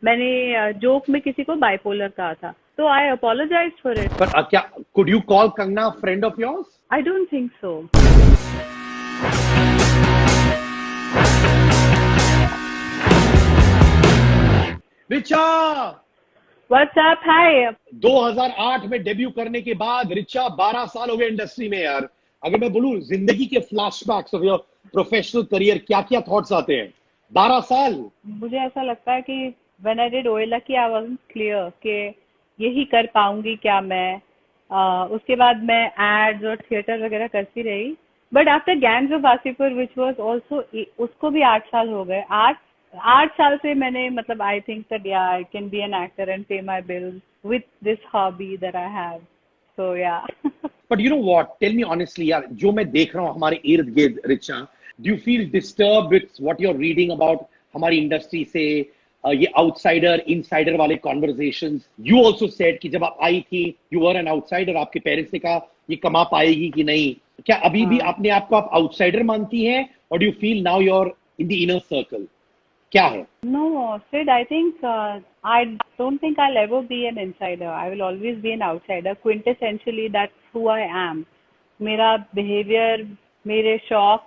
मैंने जोक में किसी को बाइपोलर कहा था, तो आई अपोलोजाइज फॉर इट। पर क्या could you call Kangana friend of yours? I don't think so. Richa, what's up, hi. 2008 में डेब्यू करने के बाद रिचा 12 साल हो गए इंडस्ट्री में यार। अगर मैं बोलूं जिंदगी के flashbacks of your professional career, क्या क्या थॉट्स आते हैं? 12 साल। मुझे ऐसा लगता है कि व्हेन आई डिड ओएला की आई वाजंट क्लियर कि यही कर पाऊंगी क्या मैं। उसके बाद मैं एड्स और थिएटर वगैरह करती रही, but after gangs of Wasseypur which was also, उसको भी 8 साल हो गए। 8 साल से मैंने, मतलब आई think that yeah I can be an actor and pay my bills with this hobby that I have, so yeah. But you know what, tell me honestly यार, जो मैं देख रहा हूँ हमारे इर्द गिर्द Richa, do you feel disturb with what you are reading about हमारी इंडस्ट्री से? ये आउटसाइडर इनसाइडर वाले कॉन्वर्सेशंस, यू आल्सो सेड कि जब आप आई थी यू वर एन आउटसाइडर, आपके पेरेंट्स ने कहा ये कमा पाएगी कि नहीं। क्या अभी भी हाँ। अपने आप को आप आउटसाइडर मानती हैं, और do you feel now you are in the inner circle? क्या है? No, Sid, I think I don't think I'll ever be an insider. I will always be an outsider. Quintessentially, that's who I am. मेरा behavior, मेरे शौक,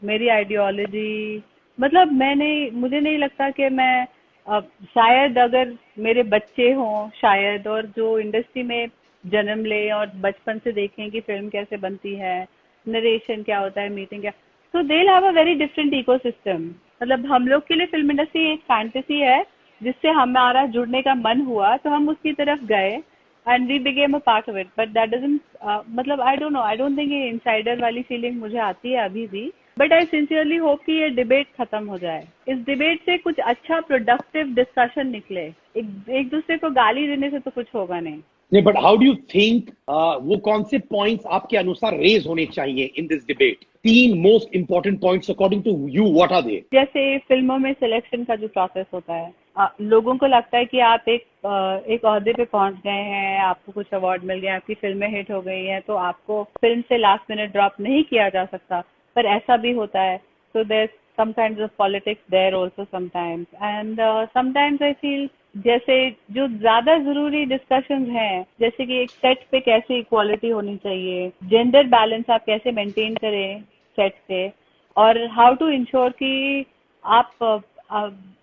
मेरी ideology, मतलब मुझे नहीं लगता कि मैं, शायद अगर मेरे बच्चे हों शायद, और जो इंडस्ट्री में जन्म ले और बचपन से देखें कि फिल्म कैसे बनती है, नरेशन क्या होता है, मीटिंग क्या, so they have a very different ecosystem. मतलब हम लोग के लिए फिल्म इंडस्ट्री एक फैंटेसी है जिससे हमारा जुड़ने का मन हुआ तो हम उसकी तरफ गए and we became a part of it, but that doesn't, मतलब I don't know, I don't think ये इंसाइडर वाली फीलिंग मुझे आती है अभी भी। बट आई सिंसियरली होप कि ये डिबेट खत्म हो जाए, इस डिबेट से कुछ अच्छा प्रोडक्टिव डिस्कशन निकले। एक दूसरे को गाली देने से तो कुछ होगा नहीं। नहीं, but how do you think वो कौन से पॉइंट्स आपके अनुसार रेज होने चाहिए in this debate? 3 most important points according to you, what are they? जैसे फिल्मों में सिलेक्शन का जो प्रोसेस होता है, लोगों को लगता है कि आप एक ओहदे पे पहुंच गए हैं, आपको कुछ अवार्ड मिल गया, आपकी फिल्में हिट हो गई हैं, तो आपको फिल्म से लास्ट मिनट ड्रॉप नहीं किया जा सकता, पर ऐसा भी होता है। So there some kinds of politics there also sometimes, and sometimes I feel जैसे जो ज्यादा जरूरी डिस्कशंस हैं, जैसे कि एक सेट पे कैसे इक्वालिटी होनी चाहिए, जेंडर बैलेंस आप कैसे मेंटेन करें सेट पे, और हाउ टू इंश्योर कि आप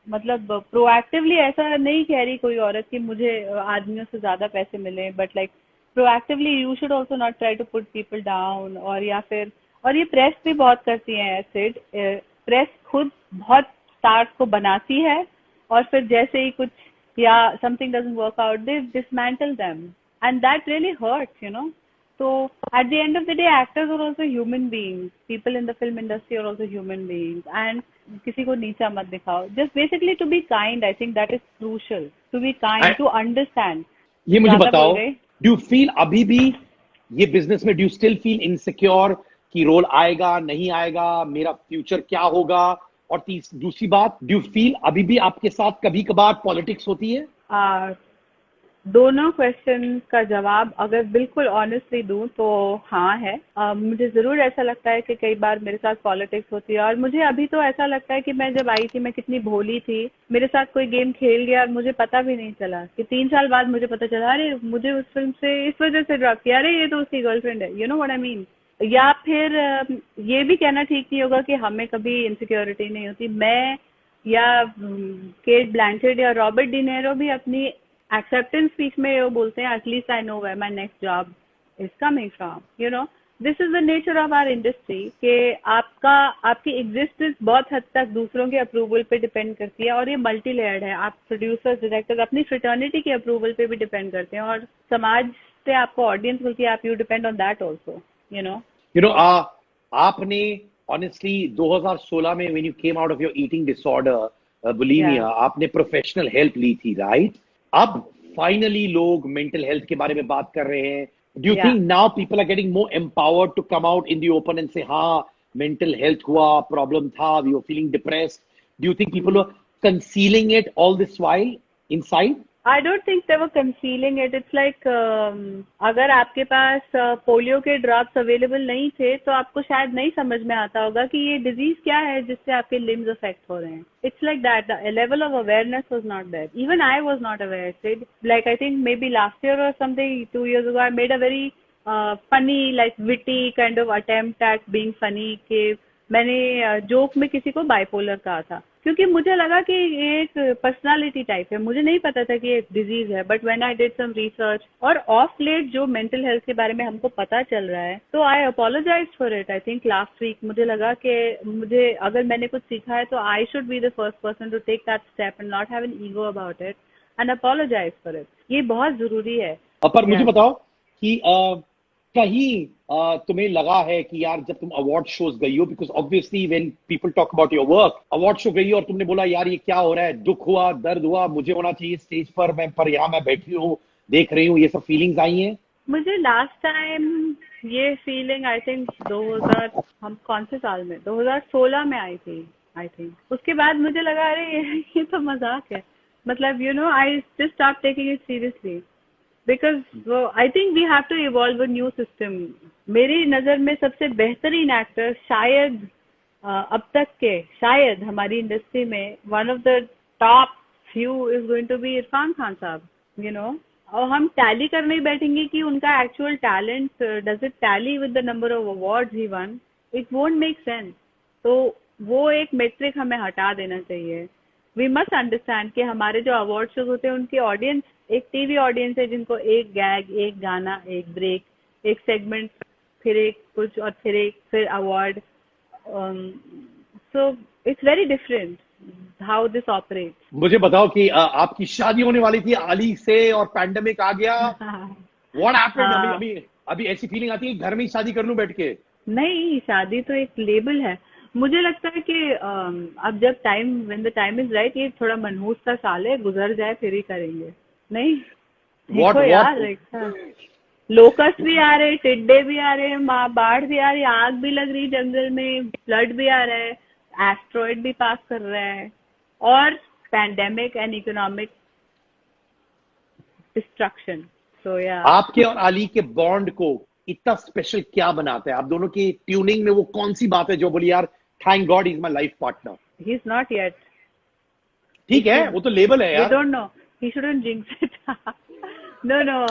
मतलब प्रोएक्टिवली, ऐसा नहीं कह रही कोई औरत कि मुझे आदमियों से ज्यादा पैसे मिले, but like proactively you should also not try to put people down, और या फिर, और ये प्रेस भी बहुत करती है सिड, प्रेस खुद बहुत स्टार्स को बनाती है और फिर जैसे ही कुछ या something doesn't work out they dismantle them, and that really hurts, you know. So at the end of the day, actors are also human beings. People in the film industry are also human beings. And किसी को नीचा मत दिखाओ. Just basically to be kind, I think that is crucial. To be kind, to understand. ये मुझे ज्यादा बोल बताओ, गए। डू यू फील अभी भी ये बिजनेस में, do you still feel insecure कि रोल आएगा नहीं आएगा, मेरा फ्यूचर क्या होगा? और दूसरी बात, डू यू फील अभी भी आपके साथ कभी कभार पॉलिटिक्स होती है? दोनों क्वेश्चन का जवाब अगर बिल्कुल ऑनेस्टली दूं तो हाँ है। मुझे जरूर ऐसा लगता है कि कई बार मेरे साथ पॉलिटिक्स होती है, और मुझे अभी तो ऐसा लगता है कि मैं जब आई थी मैं कितनी भोली थी, मेरे साथ कोई गेम खेल गया और मुझे पता भी नहीं चला कि 3 साल बाद मुझे पता चला, अरे मुझे उस फिल्म से इस वजह से ड्रॉप किया, अरे ये तो उसकी गर्लफ्रेंड है, you know what I mean. या फिर ये भी कहना ठीक नहीं होगा कि हमें कभी इनसिक्योरिटी नहीं होती। मैं या केट ब्लैंचेट या रॉबर्ट डिनेरो भी अपनी एक्सेप्टेंस स्पीच में वो बोलते हैं, at least I know where my next job is coming from, you know. This is the nature of our industry कि आपकी एग्जिस्टेंस बहुत हद तक दूसरों के अप्रूवल पे डिपेंड करती है, और ये मल्टी लेयर्ड है। आप प्रोड्यूसर्स, डायरेक्टर्स अपनी फ्रेटर्निटी के अप्रूवल पे भी डिपेंड करते हैं, और समाज से आपको ऑडियंस मिलती है, आप you depend on that also, you know. आपने ऑनेस्टली 2016 में when you came out of your eating disorder bulimia, आपने प्रोफेशनल हेल्प ली थी, राइट? अब फाइनली लोग मेंटल हेल्थ के बारे में बात कर रहे हैं। Do you think now people are getting more empowered to come out in the open and से हाँ मेंटल हेल्थ हुआ, प्रॉब्लम था, we were feeling depressed? Do you think people are concealing it all this while inside? I don't think they were concealing it. It's like अगर आपके पास polio के drops available नहीं थे तो आपको शायद नहीं समझ में आता होगा कि ये डिजीज क्या है जिससे आपके लिम्स अफेक्ट हो रहे हैं. It's like that. The level of awareness was not there. Even I was not aware. Sid. Like I think maybe last year or something, 2 years ago, I made a very funny, like witty kind of attempt at being funny कि मैंने joke में किसी को bipolar कहा था क्योंकि मुझे लगा कि ये एक पर्सनालिटी टाइप है. मुझे नहीं पता था कि ये एक डिजीज है. But when I did some research और ऑफ लेट जो मेंटल हेल्थ के बारे में हमको पता चल रहा है तो I apologise for it. I think last week मुझे लगा कि मुझे अगर मैंने कुछ सीखा है तो I should be the first person to take that step and not have an ego about it and apologise for it. ये बहुत जरूरी है. पर मुझे बताओ कि कहीं तुम्हें लगा है कि यार जब तुम अवार्ड शोज गई हो, because obviously when people talk about your work, award show गई हो और तुमने बोला यार ये क्या हो रहा है, दुख हुआ, दर्द हुआ, मुझे होना चाहिए स्टेज पर यहाँ मैं बैठी हूँ देख रही हूँ, ये सब फीलिंग्स आई हैं? मुझे लास्ट टाइम ये फीलिंग आई थिंक 2000 हम कौन से साल में 2016 में आई थी आई थिंक. उसके बाद मुझे लगा अरे ये तो मजाक है. मतलब you know I just stop taking it seriously because I think we have to evolve a new system. मेरी नजर में सबसे बेहतरीन एक्टर शायद अब तक के शायद हमारी इंडस्ट्री में one of the top few is going to be Irfan Khan sahab. You no और हम टैली करने ही बैठेंगे कि उनका actual talent does it tally with the number of awards he one. It won't make sense. तो वो एक मेट्रिक हमें हटा देना चाहिए. वी मस्ट अंडरस्टैंड कि हमारे जो अवार्ड शोज होते हैं उनकी ऑडियंस एक टीवी ऑडियंस है जिनको एक गैग, एक गाना, एक ब्रेक, एक सेगमेंट, फिर एक कुछ और फिर award. So it's very different how this operate. मुझे बताओ कि आपकी शादी होने वाली थी अली से और पैंडेमिक आ गया. What happened? अभी ऐसी फीलिंग आती है घर में ही शादी कर लूं बैठ के? नहीं, शादी तो एक लेबल है. मुझे लगता है कि अब जब when the time is right, ये थोड़ा मनहूस का साल है, गुजर जाए फिर ही करेंगे. नहीं देखो यार, लोकस्ट भी आ रहे, टिड्डे भी आ रहे, बाढ़ भी आ रही, आग भी लग रही जंगल में, फ्लड भी आ रहा है, एस्ट्रॉइड भी पास कर रहा है और पैंडेमिक एंड इकोनॉमिक डिस्ट्रक्शन. सो या आपके और अली के बॉन्ड को इतना स्पेशल क्या बनाता है? आप दोनों की ट्यूनिंग में वो कौन सी बात है जो बोली यार thank God he is my life partner? He is not yet. ठीक है, वो तो लेबल है यार. We don't know, he shouldn't jinx it. No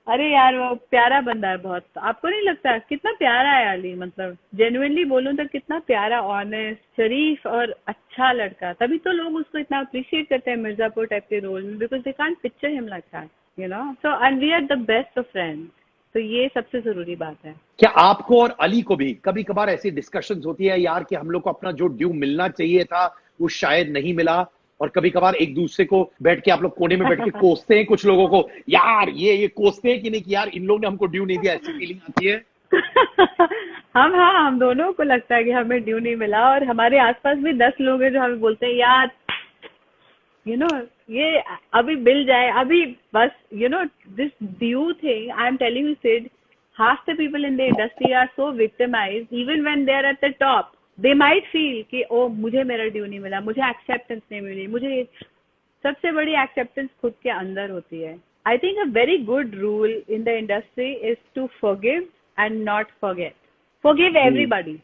अरे यार वो प्यारा बंदा है बहुत. आपको नहीं लगता कितना प्यारा है अली? मतलब जेन्युइनली बोलूं तो कितना प्यारा, ऑनेस्ट, शरीफ और अच्छा लड़का. तभी तो लोग उसको इतना अप्रिशिएट करते हैं मिर्जापुर टाइप के रोल में, because they can't picture him like that, you know. So and we are the best of friends. तो ये सबसे जरूरी बात है. क्या आपको और अली को भी कभी कभार ऐसी डिस्कशंस होती है यार कि हम लोग को अपना जो ड्यू मिलना चाहिए था वो शायद नहीं मिला, और कभी कभार एक दूसरे को बैठ के आप लोग कोने में बैठ के कोसते हैं कुछ लोगों को, यार ये कोसते हैं कि नहीं कि यार इन लोगों ने हमको ड्यू नहीं दिया, ऐसी फीलिंग आती है? हम दोनों को लगता है कि हमें ड्यू नहीं मिला, और हमारे आसपास भी 10 लोग हैं जो हमें बोलते हैं यार यू नो ये अभी मिल जाए, अभी बस you know this due thing. I am telling you Sid, half the people in the industry are so victimized even when they are at the top. They might feel कि ओ मुझे मेरा due नहीं मिला, मुझे एक्सेप्टेंस नहीं मिली. मुझे सबसे बड़ी एक्सेप्टेंस खुद के अंदर होती है. I think a very good rule in the industry is to forgive and not forget. Forgive everybody.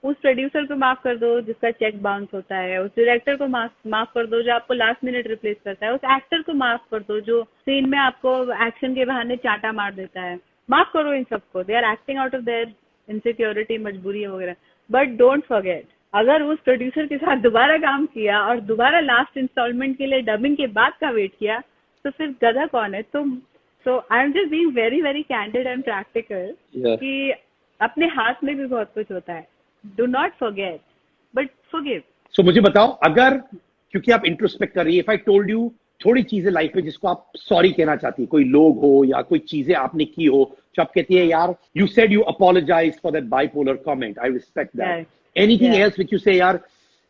उस प्रोड्यूसर को माफ कर दो जिसका चेक बाउंस होता है, उस डायरेक्टर को माफ कर दो जो आपको लास्ट मिनट रिप्लेस करता है, उस एक्टर को माफ कर दो जो सीन में आपको एक्शन के बहाने चांटा मार देता है. माफ करो इन सबको. They are acting out of their insecurity, मजबूरी वगैरह. बट डोंट फॉरगेट, अगर उस प्रोड्यूसर के साथ दोबारा काम किया और दोबारा लास्ट इंस्टॉलमेंट के लिए डबिंग के बाद का वेट किया तो फिर गधा कौन है तुम. So I am just being very very candid and practical कि अपने हाथ में भी बहुत कुछ होता है. Do not forget but forgive. So मुझे बताओ, अगर क्योंकि आप इंट्रोस्पेक्ट कर रही है, इफ आई टोल्ड यू थोड़ी चीजें लाइफ में जिसको आप सॉरी कहना चाहती है, कोई लोग हो या कोई चीजें आपने की हो जो आप कहती है यार you said you apologise for that bipolar comment, I respect that. Anything else which you say यार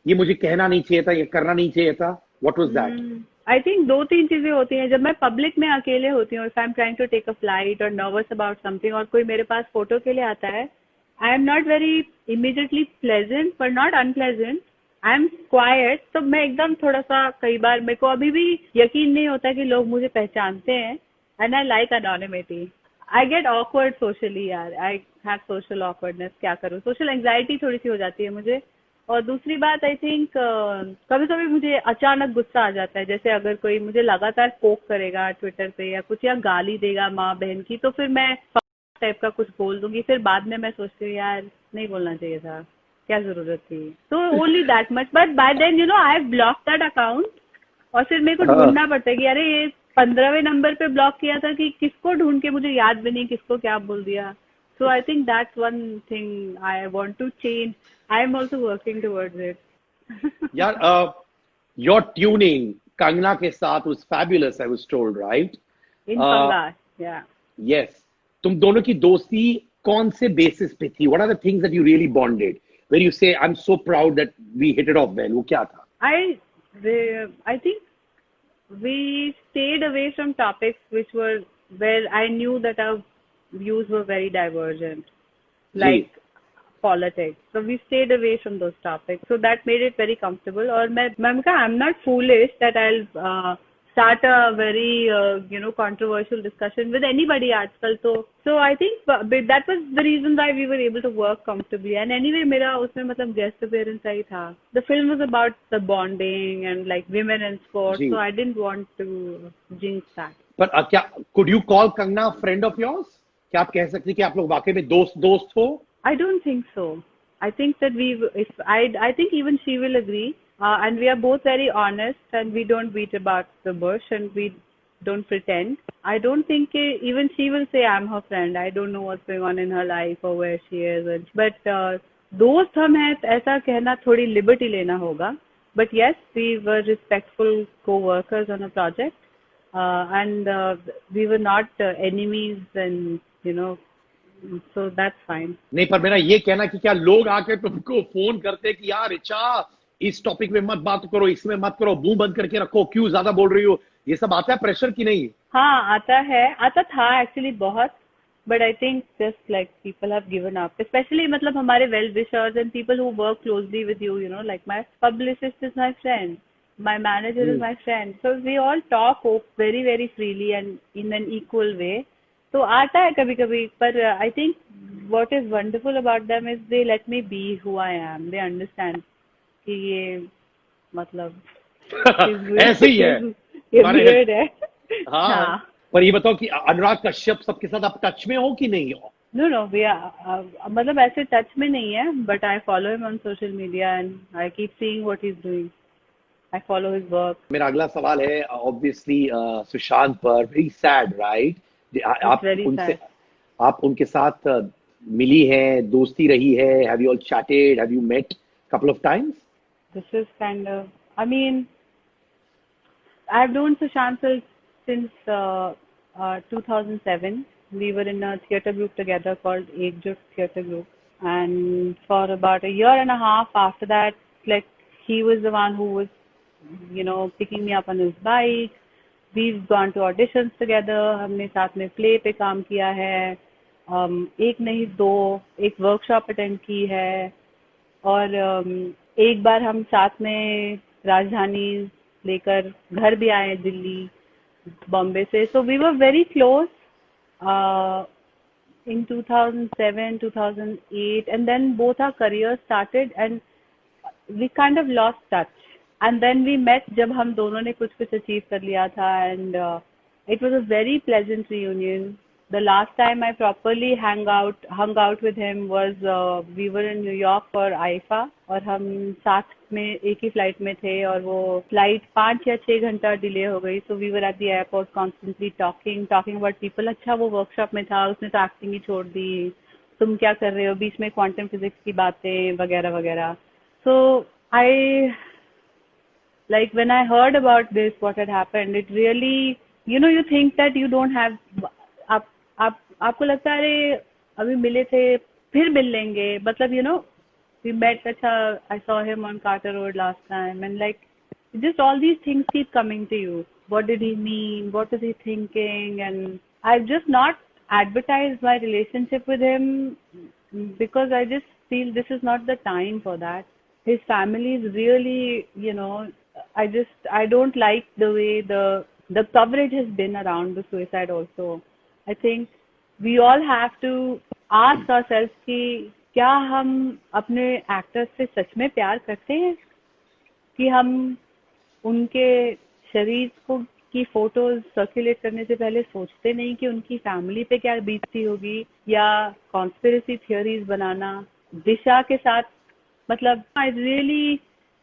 ये मुझे कहना नहीं चाहिए था, ये करना नहीं चाहिए था, what was that? I think 2-3 चीजें होती हैं. जब मैं पब्लिक में अकेले होती हूँ, if I am trying to take a flight और नर्वस अबाउट समथिंग और कोई मेरे पास फोटो के लिए आता है, I am not very immediately pleasant but not unpleasant. I am quite, तो मैं एकदम थोड़ा सा, कई बार मेरे को अभी भी यकीन नहीं होता कि लोग मुझे पहचानते हैं, and I like anonymity. I get awkward socially यार, आई हैव सोशल ऑकवर्डनेस, क्या करूँ, सोशल एंग्जाइटी थोड़ी सी हो जाती है मुझे। और दूसरी बात, आई थिंक कभी कभी मुझे अचानक गुस्सा आ जाता है, जैसे अगर कोई मुझे लगातार पोक करेगा ट्विटर पे या कुछ, या गाली देगा माँ बहन की, तो फिर मैं टाइप का कुछ बोल दूंगी, फिर बाद में मैं सोचती हूँ यार नहीं बोलना चाहिए था, क्या जरूरत थी। तो only that much, but by then you know I have block that account. और फिर मेरे को हाँ ढूंढना पड़ता है कि अरे ये 15वें नंबर पे ब्लॉक किया था कि किसको ढूंढ के, मुझे याद भी नहीं किसको क्या बोल दिया। So I think that's one thing I want to change. I am also working towards it. यार, योर ट्यूनिंग कंगना के साथ was fabulous, I was told, right? इन पंगा, या। Yes. तुम दोनों की दोस्ती कौन से बेसिस पे थी? What are the things that you really bonded? Where you say, I'm so proud that we hit it off well. वो क्या था? I think we stayed away from topics which were where I knew that our views were very divergent, ji. like politics. So we stayed away from those topics. So that made it very comfortable. और I'm not foolish that I'll start a very controversial discussion with anybody आजकल तो. So I think that was the reason why we were able to work comfortably. And anyway मेरा उसमें मतलब guest appearance ही था. The film was about the bonding and like women in sports. Ji. So I didn't want to jinx that. पर क्या could you call Kangana a friend of yours? क्या आप कह सकते हैं कि आप लोग वाकई में दोस्त हो? I don't think so. I think that I think even she will agree. And we are both very honest, and we don't beat about the bush, and we don't pretend. I don't think even she will say I'm her friend. I don't know what's going on in her life or where she is. But दोस्त हम हैं, ऐसा कहना थोड़ी liberty लेना होगा. But yes, we were respectful co-workers on a project, and we were not enemies, and so that's fine. नहीं, पर मेरा ये कहना कि क्या लोग आके तुमको फोन करते कि यार ऋचा इस टॉपिक में मत बात करो, इसमें मत करो, मुंह बंद करके रखो, क्यों ज्यादा बोल रही हो, ये सब आता है प्रेशर की नहीं? हाँ आता है, आता था एक्चुअली बहुत, but I think just like people have given up, specially मतलब हमारे well wishers and people who work closely with you, like my publicist is my friend, my manager is my friend, so we all talk very very freely and in an equal way. तो आता है कभी कभी, पर I think what is wonderful about them is they let me be who I am. They understand कि ये मतलब ऐसे ही है ये weird है। हाँ। पर ये बताओ कि अनुराग कश्यप सबके साथ आप टच में हो कि नहीं हो? No, we are मतलब ऐसे टच में नहीं है, but I follow him on social media and I keep seeing what he's doing. I follow his work. मेरा अगला सवाल है ऑब्वियसली सुशांत पर, वेरी सैड राइट? आप उनके साथ मिली हैं, दोस्ती रही है, have you all chatted, have you met couple of times? This is kind of, I mean, I've known Sushant since 2007. We were in a theatre group together called Ekjut Theatre Group, and for about a year and a half after that, like he was the one who was picking me up on his bike. We've gone to auditions together. हमने साथ में play पे काम किया है, एक नहीं दो, एक workshop attend की है, और एक बार हम साथ में राजधानी लेकर घर भी आए दिल्ली बॉम्बे से. So we were very close in 2007, 2008, and then both our careers started and we kind of lost touch. And then we met जब हम दोनों ने कुछ achieve कर लिया था, and it was a very pleasant reunion. The last time I properly hung out with him was we were in New York for IFA, और हम साथ में एक ही फ्लाइट में थे, और वो फ्लाइट 5 या 6 घंटा डिले हो गई. So we were at the airport constantly talking about people. अच्छा वो वर्कशॉप में था, उसने तो एक्टिंग ही छोड़ दी, तुम क्या कर रहे हो, बीच में क्वांटम फिजिक्स की बातें वगैरह वगैरह. So like when I heard about this, what had happened, it really, you think that you don't have, आपको लगता है अरे अभी मिले थे फिर मिल लेंगे, मतलब we met, अच्छा, I saw him on Carter Road last time, and like just all these things keep coming to you. What did he mean? What is he thinking? And I've just not advertised my relationship with him because I just feel this is not the time for that. his family is really, I don't like the way the coverage has been around the suicide also. I think we all have to ask ourselves कि क्या हम अपने actors से सच में प्यार करते हैं कि हम उनके शरीर को की फोटोज सर्कुलेट करने से पहले सोचते नहीं कि उनकी फैमिली पे क्या बीतती होगी, या कॉन्स्पिरेसी थियोरीज बनाना दिशा के साथ. मतलब I really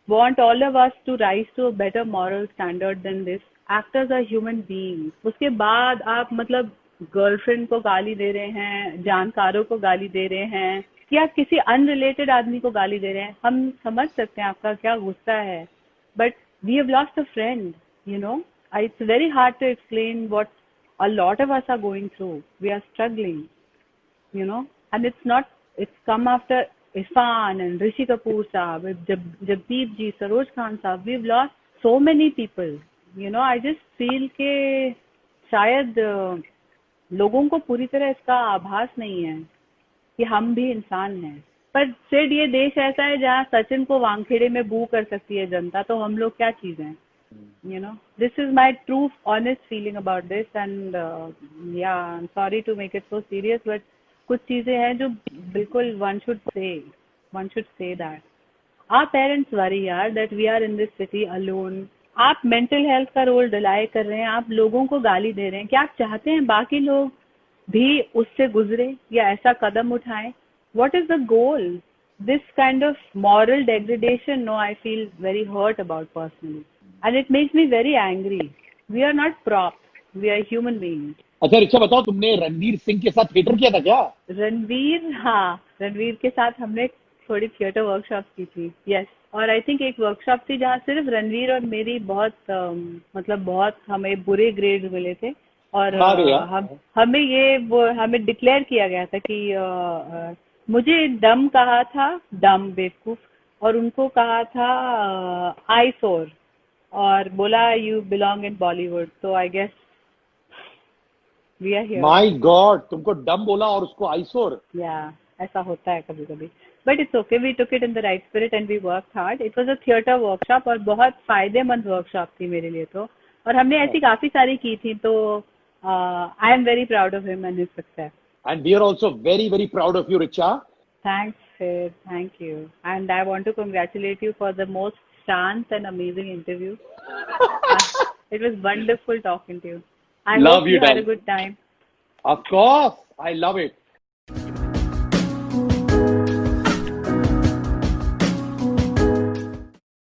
want all of us to rise to a better moral standard than this. Actors are human beings. उसके बाद आप मतलब गर्लफ्रेंड को गाली दे रहे हैं, जानकारों को गाली दे रहे हैं, या किसी अनरिलेटेड आदमी को गाली दे रहे हैं. हम समझ सकते हैं आपका क्या गुस्सा है, but we have lost a friend, it's very hard to explain what a lot of us are going through. We are struggling, and it's come after Irfan and Rishi Kapoor saab, Jagdeep ji, Saroj Khan saab. We've lost so many people. I just feel के शायद लोगों को पूरी तरह इसका आभास नहीं है कि हम भी इंसान हैं. पर सिर्फ ये देश ऐसा है जहाँ सचिन को वानखेड़े में बू कर सकती है जनता, तो हम लोग क्या चीज हैं? This is my true honest feeling about this, and I'm sorry to make it so serious, but कुछ चीजें हैं जो बिल्कुल one should say that. Our parents worry यार that we are in this city alone. आप mental health का role Dilai कर रहे हैं, आप लोगों को गाली दे रहे हैं. क्या आप चाहते हैं बाकी लोग भी उससे गुजरे या ऐसा कदम उठाएं? What is the goal? This kind of moral degradation, no, I feel very hurt about personally. And it makes me very angry. We are not props. We are human beings. अच्छा रिचा बताओ, तुमने रणवीर सिंह के साथ थिएटर किया था क्या? रणवीर के साथ हमने थोड़ी थिएटर वर्कशॉप की थी. यस. और आई थिंक एक वर्कशॉप थी जहाँ सिर्फ रणवीर और मेरी बहुत हमें बुरे ग्रेड मिले थे. और हमें डिक्लेयर किया गया था कि मुझे डम कहा था, डम बेवकूफ, और उनको कहा था आईसोर, और बोला यू बिलोंग इन बॉलीवुड. तो I guess we are here. My god, तुमको डम बोला और उसको आईसोर. ऐसा होता है कभी कभी, but it's okay. We took it in the right spirit and we worked hard. It was a theatre workshop और बहुत फायदेमंद वर्कशॉप थी मेरे लिए तो. और हमने ऐसी काफी सारी की थी. तो I am very proud of him and his success. And we are also very, very proud of you, Richa. Thanks, Sid. Thank you. And I want to congratulate you for the most chance and amazing interview. It was wonderful talking to you. I hope you had a good time. Of course. I love it.